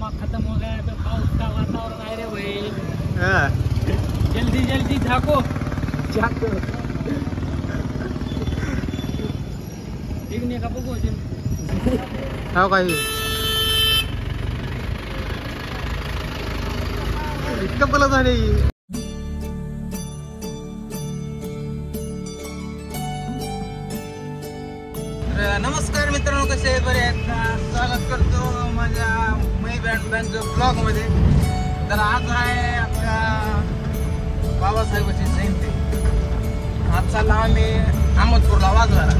Blog खत्म हो गया तो पाउस का वातावरण आहे रे भाई। जल्दी जल्दी झाको झाको इग्ने का बघू हो काही इतकं बोलत झाले। नमस्कार मित्रांनो, कसे आहेत? बरे आहेत का? स्वागत करतो माझ्या मै बँड ब्लॉग मध्ये। तर आज आहे आपल्या बाबासाहेबांची जयंती। आज चालला आम्ही अहमदपूरला वाजवायला।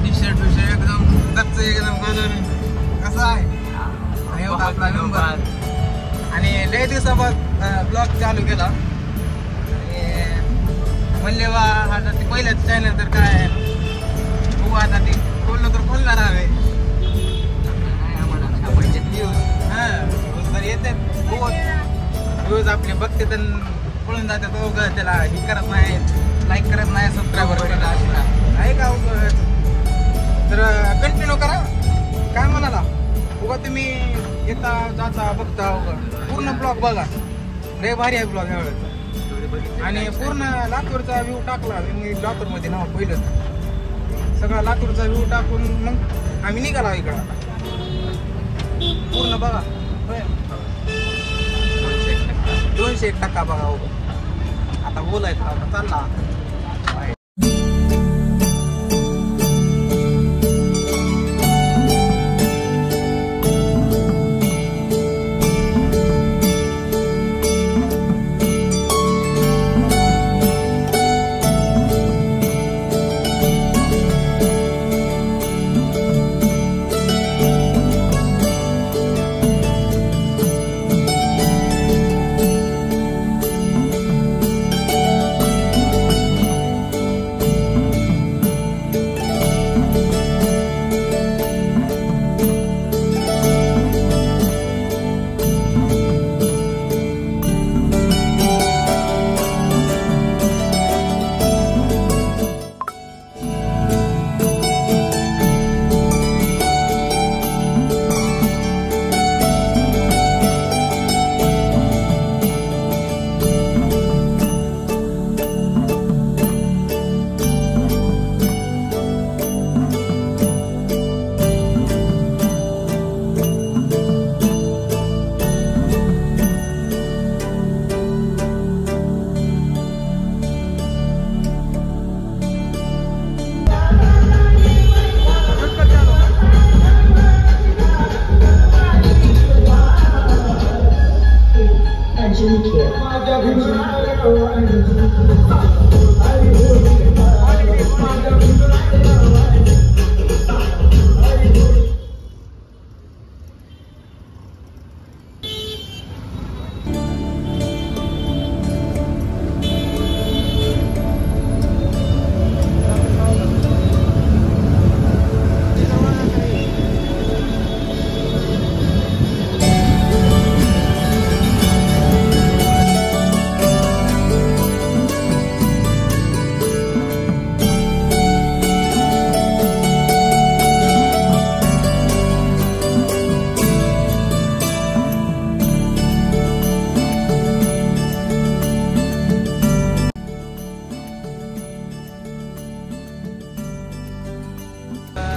टी शर्ट एकदम गच्च एकदम घालून कसं आहे आपला नंबर आणि लय दिवसाबाद ब्लॉग चालू केला म्हणले वा आता ते पहिल्याच चॅनल तर काय आता ते खोललं तर खोलणार हवे तर येते रोज आपले बघते तर पळून जातात उगं त्याला हे करत नाही, लाईक करत नाही, सबस्क्राईबर केला आहे का उगं। तर कंटिन्यू करा काय म्हणाला उगा तुम्ही येता जाता बघता उगं पूर्ण ब्लॉग बघा, लय भारी आहे ब्लॉग ह्यावेळेस। आणि पूर्ण लातूरचा व्ह्यू टाकला मी, लातूरमध्ये नाव पहिलं सगळा लातूरचा व्ह्यू टाकून मग आम्ही निघाला इकडं। पूर्ण बघा 201% बघा उभं। आता बोलायचं आता चालला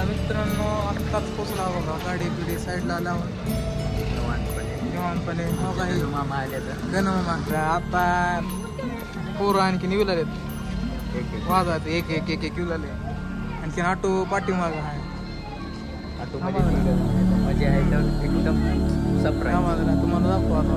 मित्रांनो। आत्ताच पोचला बघा, गाडी बिडी साईडला लावून निवांतपणे हो काही गणमामा आता पोरं आणखी येऊ लागलेत वाजवायचं एक एक एक एक येऊ लागले। आणखी ऑटो पाठीमाग आहे, ऑटो मजा आहे एकदम सरप्राईज तुम्हाला दाखवा आता।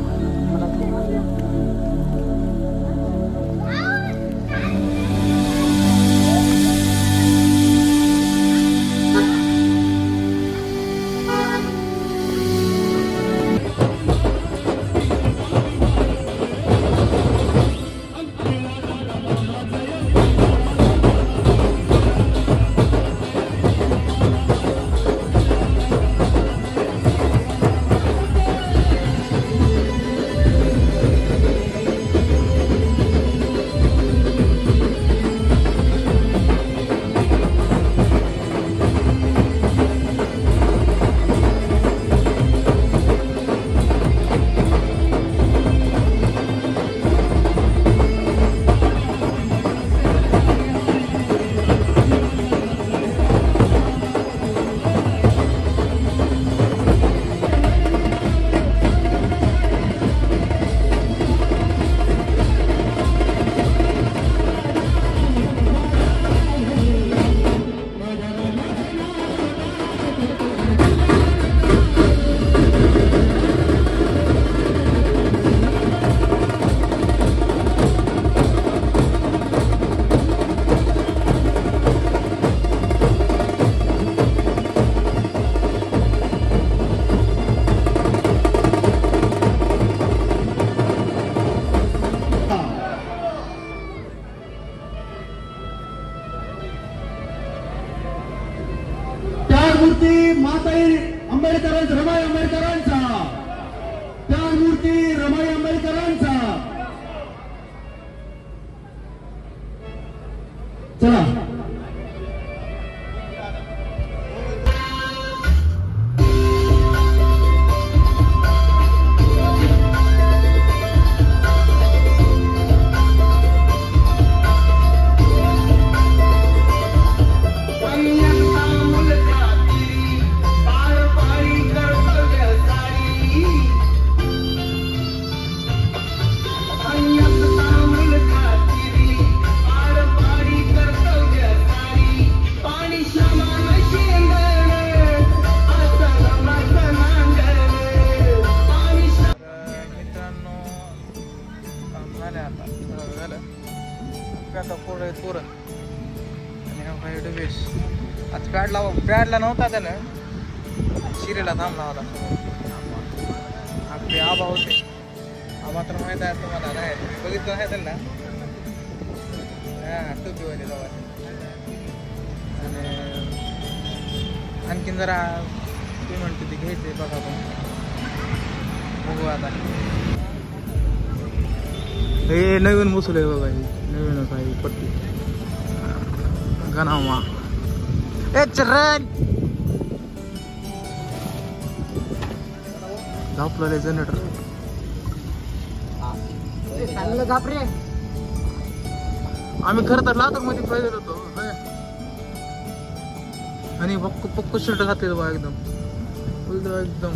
रमाई आंबेडकरांचा, त्या मूर्ती रमाई आंबेडकरांचा. चला आज पॅडला नव्हता त्यानं शिरेला थांबला होता. आपले आबा होते. आबा तर माहित आहे तुम्हाला, नाही बघितलं आहे त्यांना. हा टोपीवाले जावा. आणि आणखीन जरा पेमेंट किती घ्यायचे बघा पण बघू आता. हे नवीन मुसले बघा, नवीनच आहे पट्टी गणावा. झापलेले जनरेटर आम्ही खरं तर लातूर मध्ये पाहिजे होतो. आणि पक्क शर्ट घातलेलं बा एकदम एकदम.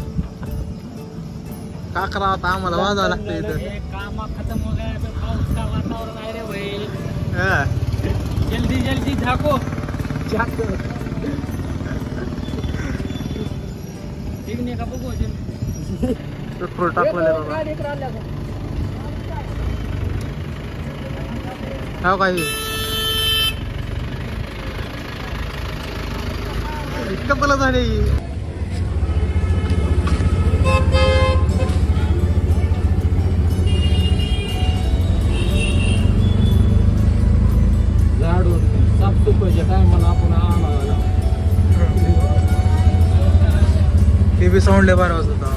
का करा आता आम्हाला वाजावं लागतं इथं. काम खत्म हो गया, पाऊस का वातावरण आहे रे भाई. जल्दी जल्दी झाको. का बघू पेट्रोल टाकलेलं बाबा. हा काय कपला झाले. झाडून साफसुफाईच्या टायमाला आपण आणायला ते बी साऊंड लय बारा वाजता.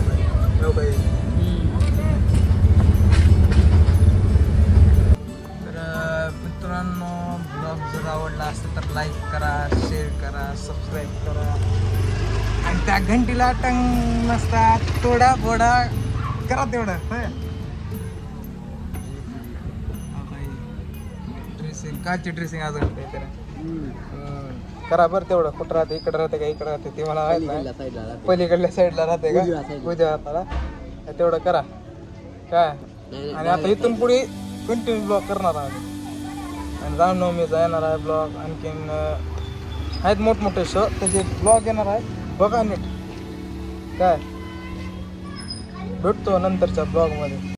तर मित्रांनो, ब्लॉग जर आवडला असेल तर लाईक करा, शेअर करा, सबस्क्राईब करा आणि त्या घंटीला टंग नसता थोडा फोडा करा तेवढं. ड्रेसिंग काची ड्रेसिंग अजून करा बरं तेवढं. कुठं राहते, इकडे राहते का इकडे राहते ते मला माहित नाही. पलीकडल्या साईडला राहते का उजव्या हाताला, तेवढं करा काय. आणि आता इथून पुढे कंटिन्यू ब्लॉग करणार आहोत. आणि रामनवमीचा येणार आहे ब्लॉग. आणखीन आहेत मोठमोठे शो, त्याचे ब्लॉग येणार आहे. बघा नीट काय भेटतो नंतरच्या ब्लॉग मध्ये.